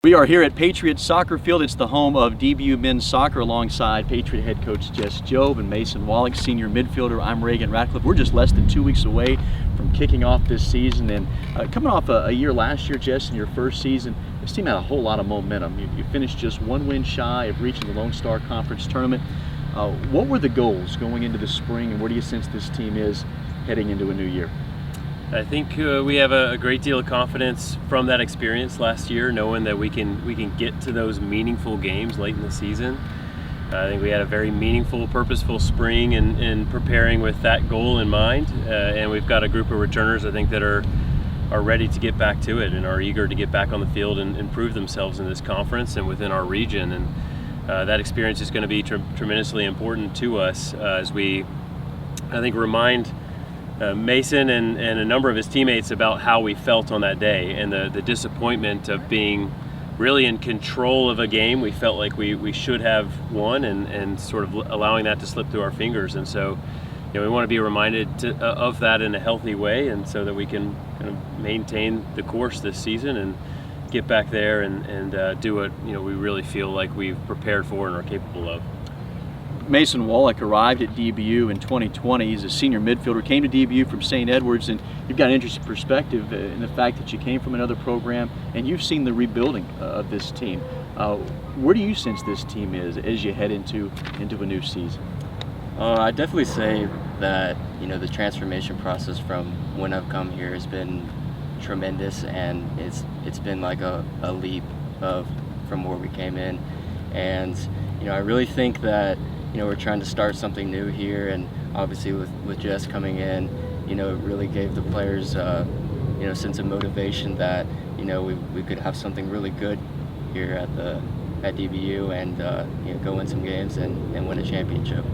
We are here at Patriot Soccer Field. It's the home of DBU men's soccer alongside Patriot head coach Jess Jobe and Mason Wallak, senior midfielder. I'm Reagan Ratcliff. We're just less than 2 weeks away from kicking off this season, and coming off a year last year, Jess, in your first season, this team had a whole lot of momentum. You finished just one win shy of reaching the Lone Star Conference tournament. What were the goals going into the spring, and where do you sense this team is heading into a new year? I think we have a great deal of confidence from that experience last year, knowing that we can get to those meaningful games late in the season. I think we had a very meaningful, purposeful spring in preparing with that goal in mind, and we've got a group of returners I think that are ready to get back to it and are eager to get back on the field and prove themselves in this conference and within our region. And that experience is going to be tremendously important to us as we, I think, remind Mason and a number of his teammates about how we felt on that day and the disappointment of being really in control of a game we felt like we should have won, and sort of allowing that to slip through our fingers. And so, we want to be reminded of that in a healthy way, and so that we can kind of maintain the course this season and get back there and do what we really feel like we've prepared for and are capable of. Mason Wallak arrived at DBU in 2020. He's a senior midfielder, came to DBU from St. Edwards, and you've got an interesting perspective in the fact that you came from another program and you've seen the rebuilding of this team. Where do you sense this team is as you head into a new season? I'd definitely say that the transformation process from when I've come here has been tremendous, and it's been like a leap from where we came in. And I really think that we're trying to start something new here, and obviously with Jess coming in, it really gave the players sense of motivation that we could have something really good here at DBU and go win some games and win a championship.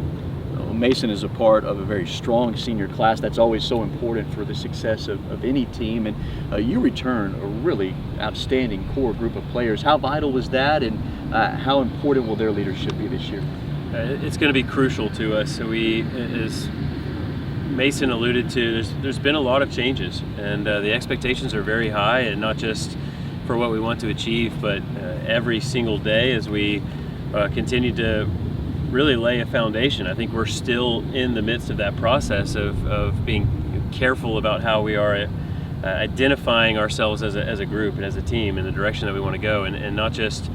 Mason is a part of a very strong senior class. That's always so important for the success of any team, and you return a really outstanding core group of players. How vital was that, and how important will their leadership be this year? It's going to be crucial to us. So as Mason alluded to, there's been a lot of changes, and the expectations are very high, and not just for what we want to achieve, but every single day as we continue to really lay a foundation. I think we're still in the midst of that process of being careful about how we are identifying ourselves as a group and as a team in the direction that we want to go, and not just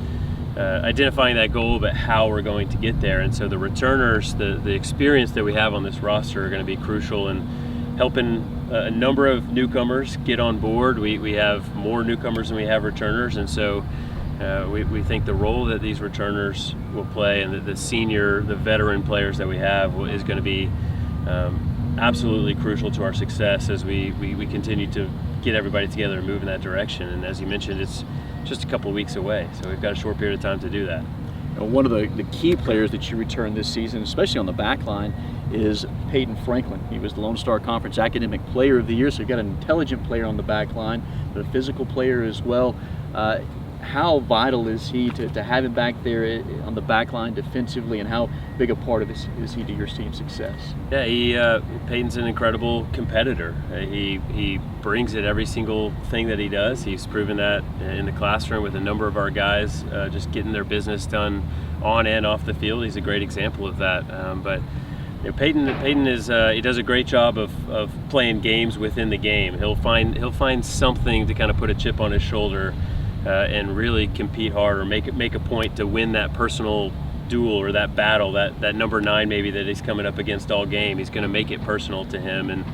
identifying that goal, but how we're going to get there. And so the returners, the experience that we have on this roster are going to be crucial in helping a number of newcomers get on board. We have more newcomers than we have returners, and so we think the role that these returners will play and the veteran players that we have is going to be absolutely crucial to our success as we continue to get everybody together and move in that direction. And as you mentioned, it's just a couple of weeks away, so we've got a short period of time to do that. One of the key players that you return this season, especially on the back line, is Peyton Franklin. He was the Lone Star Conference Academic Player of the Year, so you've got an intelligent player on the back line, but a physical player as well. How vital is he to have him back there on the back line defensively, and how big a part of this is he to your team's success? Yeah, Peyton's an incredible competitor. He brings it every single thing that he does. He's proven that in the classroom with a number of our guys, just getting their business done on and off the field. He's a great example of that. But Peyton is he does a great job of playing games within the game. He'll find something to kind of put a chip on his shoulder and really compete hard, or make a point to win that personal duel or that battle, that number 9 maybe that he's coming up against all game. He's going to make it personal to him and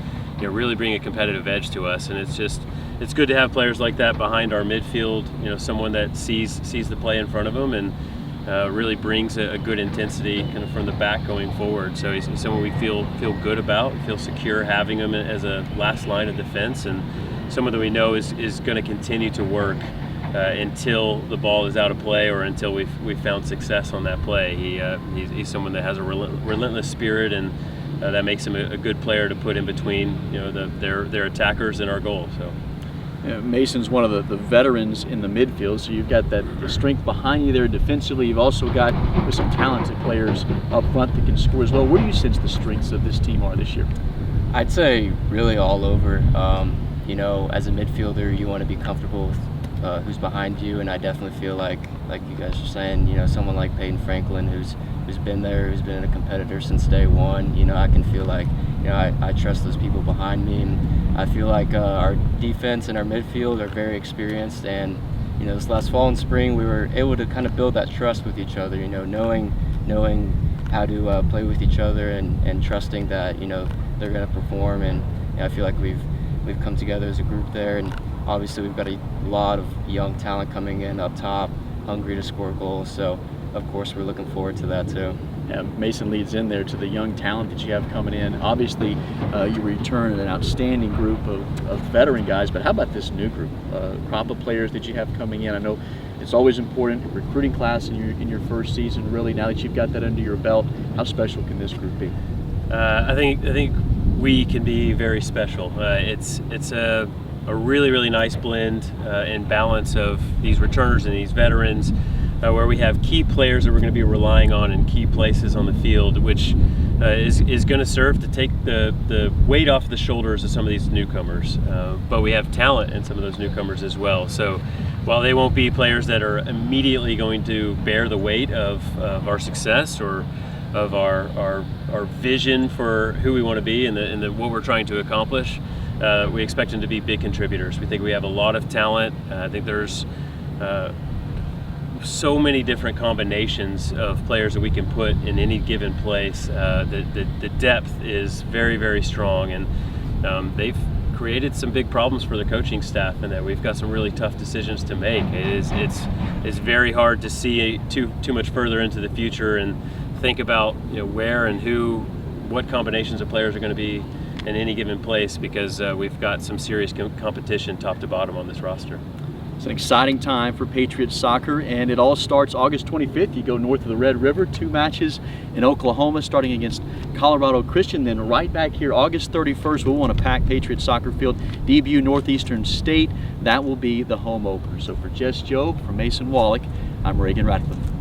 really bring a competitive edge to us. And it's good to have players like that behind our midfield. Someone that sees the play in front of him and really brings a good intensity kind of from the back going forward. So he's someone we feel good about, feel secure having him as a last line of defense, and someone that we know is going to continue to work until the ball is out of play, or until we've found success on that play. He's someone that has a relentless spirit, and that makes him a good player to put in between their attackers and our goal. So. Mason's one of the veterans in the midfield, so you've got the strength behind you there defensively. You've also got some talented players up front that can score as well. Where do you sense the strengths of this team are this year? I'd say really all over. As a midfielder, you want to be comfortable who's behind you, and I definitely feel like you guys are saying, someone like Peyton Franklin who's been there, who's been a competitor since day one. I can feel like I trust those people behind me, and I feel like our defense and our midfield are very experienced. And this last fall and spring, we were able to kind of build that trust with each other. Knowing how to play with each other, and trusting that they're going to perform. And I feel like we've come together as a group there, and obviously we've got a lot of young talent coming in up top, hungry to score goals. So of course we're looking forward to that too. Yeah, Mason leads in there to the young talent that you have coming in. Obviously, you return an outstanding group of veteran guys, but how about this new group, crop of players that you have coming in? I know it's always important, recruiting class in your first season. Really, now that you've got that under your belt, how special can this group be? I think we can be very special. It's a really nice blend and balance of these returners and these veterans, where we have key players that we're going to be relying on in key places on the field, which is going to serve to take the weight off the shoulders of some of these newcomers. But we have talent in some of those newcomers as well. So while they won't be players that are immediately going to bear the weight of our success or of our vision for who we want to be and what we're trying to accomplish, we expect them to be big contributors. We think we have a lot of talent. I think there's so many different combinations of players that we can put in any given place. The depth is very strong, and they've created some big problems for the coaching staff, and that we've got some really tough decisions to make. It's very hard to see too much further into the future and think about where and what combinations of players are going to be in any given place, because we've got some serious competition top to bottom on this roster. It's an exciting time for Patriot soccer, and it all starts August 25th. You go north of the Red River, 2 matches in Oklahoma, starting against Colorado Christian. Then right back here, August 31st, we'll want to pack Patriot soccer field, DBU Northeastern State. That will be the home opener. So for Jess, Jobe, for Mason Wallak, I'm Reagan Ratcliff.